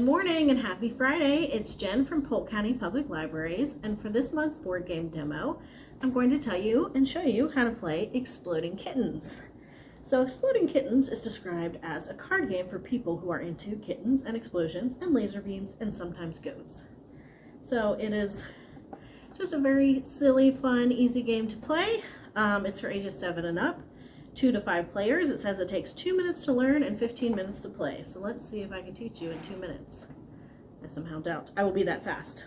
Good morning and happy Friday. It's Jen from Polk County Public Libraries, and for this month's board game demo, I'm going to tell you and show you how to play Exploding Kittens. So Exploding Kittens is described as a card game for people who are into kittens and explosions and laser beams and sometimes goats. So it is just a very silly, fun, easy game to play. It's for ages 7 and up. 2 to 5 players. It says it takes 2 minutes to learn and 15 minutes to play. So let's see if I can teach you in 2 minutes. I somehow doubt I will be that fast.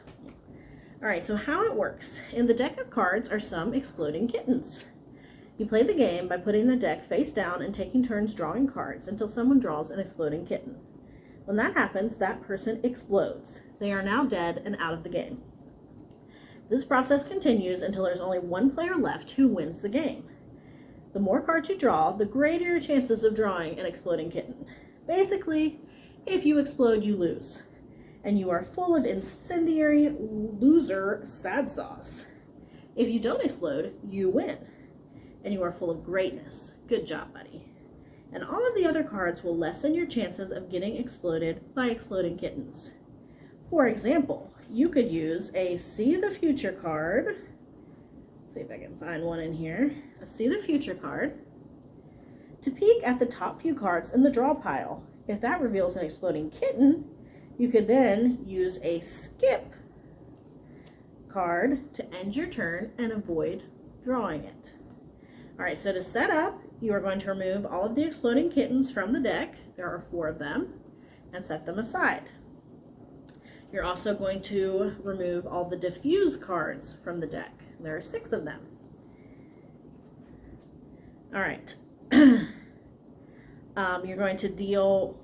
Alright, so how it works. In the deck of cards are some exploding kittens. You play the game by putting the deck face down and taking turns drawing cards until someone draws an exploding kitten. When that happens, that person explodes. They are now dead and out of the game. This process continues until there's only one player left who wins the game. The more cards you draw, the greater your chances of drawing an exploding kitten. Basically, if you explode, you lose. And you are full of incendiary loser sad sauce. If you don't explode, you win. And you are full of greatness. Good job, buddy. And all of the other cards will lessen your chances of getting exploded by exploding kittens. For example, you could use a See the Future card. See if I can find one in here. A See the Future card to peek at the top few cards in the draw pile. If that reveals an exploding kitten, you could then use a Skip card to end your turn and avoid drawing it. Alright, so to set up, you are going to remove all of the exploding kittens from the deck. There are 4 of them, and set them aside. You're also going to remove all the diffuse cards from the deck. There are 6 of them. All right. You're going to deal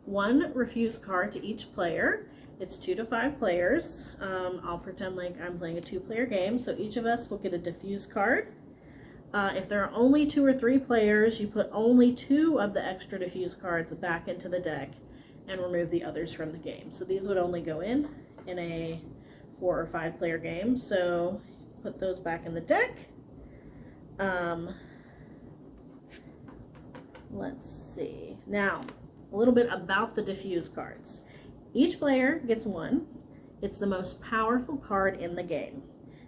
1 refuse card to each player. It's 2 to 5 players. I'll pretend like I'm playing a 2-player game, so each of us will get a diffuse card. If there are only 2 or 3 players, you put only 2 of the extra diffuse cards back into the deck and remove the others from the game. So these would only go in a 4 or 5 player game. So put those back in the deck. Let's see. Now, a little bit about the diffuse cards. Each player gets 1. It's the most powerful card in the game.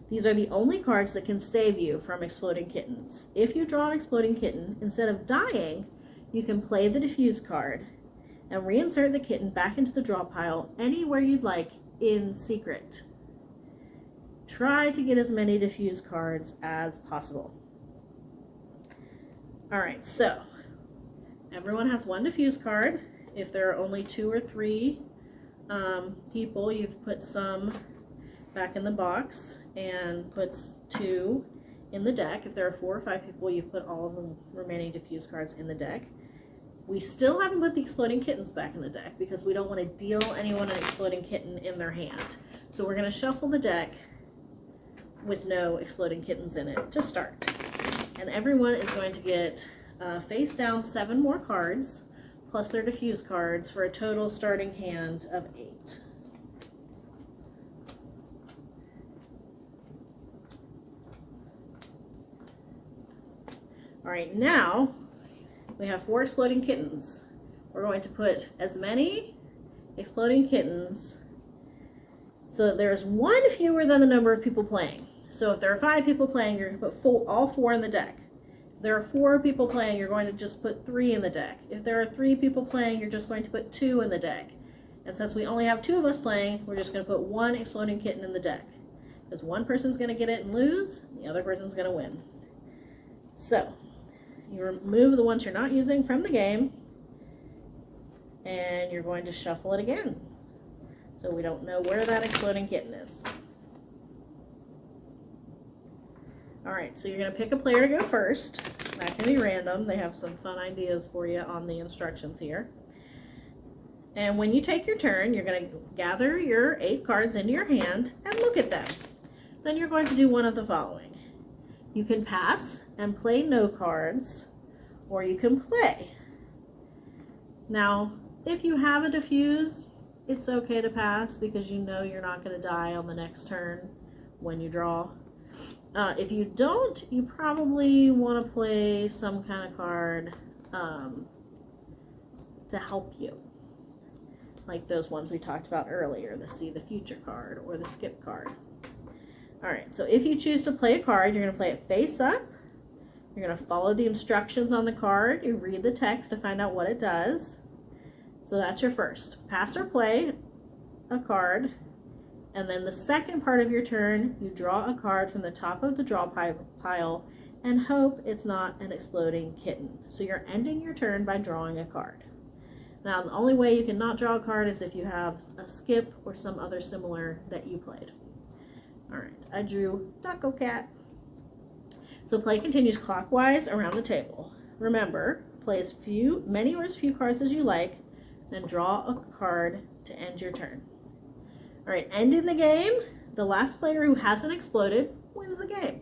These are the only cards that can save you from exploding kittens. If you draw an exploding kitten, instead of dying, you can play the diffuse card and reinsert the kitten back into the draw pile anywhere you'd like in secret. Try to get as many diffuse cards as possible. Alright, so everyone has 1 diffuse card. If there are only 2 or 3 people, you've put some back in the box and puts 2 in the deck. If there are 4 or 5 people, you've put all of the remaining diffuse cards in the deck. We still haven't put the exploding kittens back in the deck because we don't want to deal anyone an exploding kitten in their hand. So we're going to shuffle the deck with no exploding kittens in it to start. And everyone is going to get face down 7 more cards plus their diffuse cards for a total starting hand of 8. All right, now we have 4 exploding kittens. We're going to put as many exploding kittens so that there's 1 fewer than the number of people playing. So if there are 5 people playing, you're going to put all 4 in the deck. If there are 4 people playing, you're going to just put 3 in the deck. If there are 3 people playing, you're just going to put 2 in the deck. And since we only have 2 of us playing, we're just going to put 1 exploding kitten in the deck. Because one person's going to get it and lose, the other person's going to win. So you remove the ones you're not using from the game, and you're going to shuffle it again. So we don't know where that exploding kitten is. Alright, so you're going to pick a player to go first. That can be random. They have some fun ideas for you on the instructions here. And when you take your turn, you're going to gather your 8 cards into your hand and look at them. Then you're going to do one of the following. You can pass and play no cards, or you can play. Now, if you have a diffuse, it's okay to pass because you know you're not going to die on the next turn when you draw. If you don't, you probably want to play some kind of card to help you. like those ones we talked about earlier, the See the Future card or the Skip card. All right, so if you choose to play a card, you're going to play it face up. You're going to follow the instructions on the card. You read the text to find out what it does. So that's your first. Pass or play a card, and then the second part of your turn, you draw a card from the top of the draw pile and hope it's not an exploding kitten. So you're ending your turn by drawing a card. Now, the only way you can not draw a card is if you have a skip or some other similar that you played. All right, I drew Taco Cat. So play continues clockwise around the table. Remember, play as many or as few cards as you like, then draw a card to end your turn. All right, ending the game, the last player who hasn't exploded wins the game.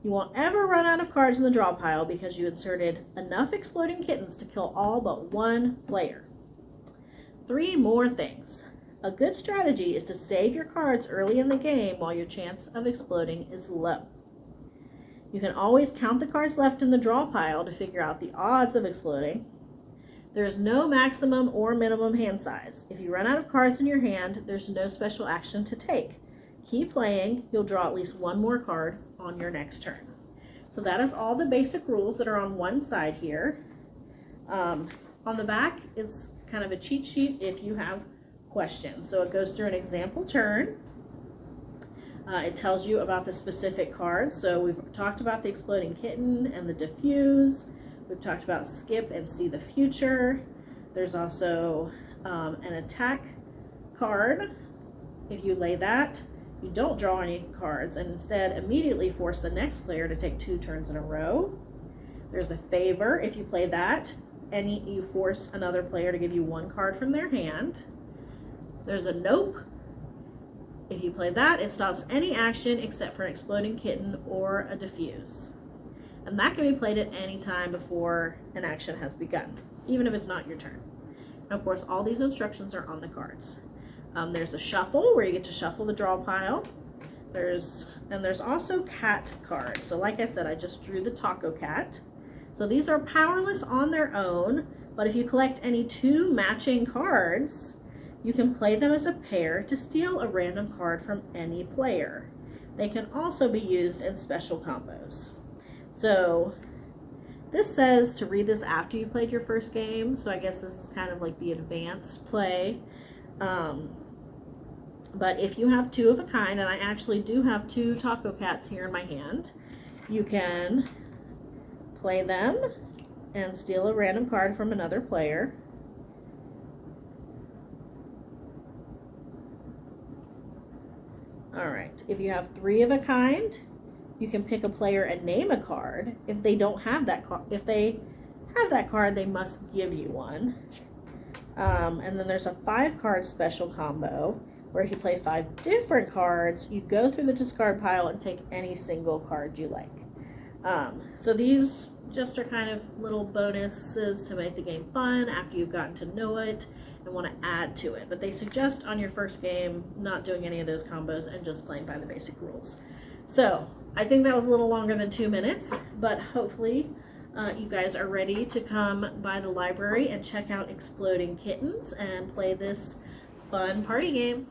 You won't ever run out of cards in the draw pile because you inserted enough exploding kittens to kill all but one player. 3 more things. A good strategy is to save your cards early in the game while your chance of exploding is low. You can always count the cards left in the draw pile to figure out the odds of exploding. There is no maximum or minimum hand size. If you run out of cards in your hand, there's no special action to take. Keep playing, you'll draw at least one more card on your next turn. So that is all the basic rules that are on one side here. On the back is kind of a cheat sheet if you have questions. So it goes through an example turn. It tells you about the specific cards. So we've talked about the Exploding Kitten and the Diffuse. We've talked about Skip and See the Future. There's also an attack card. If you lay that, you don't draw any cards and instead immediately force the next player to take 2 turns in a row. There's a favor. If you play that, you force another player to give you 1 card from their hand. There's a nope. If you play that, it stops any action except for an exploding kitten or a diffuse. And that can be played at any time before an action has begun, even if it's not your turn. And of course, all these instructions are on the cards. There's a shuffle where you get to shuffle the draw pile. There's also cat cards. So like I said, I just drew the Taco Cat. So these are powerless on their own, but if you collect any 2 matching cards, you can play them as a pair to steal a random card from any player. They can also be used in special combos. So this says to read this after you played your first game, so I guess this is kind of like the advanced play. But if you have 2 of a kind, and I actually do have 2 Taco Cats here in my hand, you can play them and steal a random card from another player. All right, if you have 3 of a kind, you can pick a player and name a card. If they don't have that card, if they have that card, they must give you one. And then there's a 5-card special combo where if you play 5 different cards, you go through the discard pile and take any single card you like. So these just are kind of little bonuses to make the game fun after you've gotten to know it and want to add to it. But they suggest on your first game not doing any of those combos and just playing by the basic rules. So I think that was a little longer than 2 minutes, but hopefully you guys are ready to come by the library and check out Exploding Kittens and play this fun party game.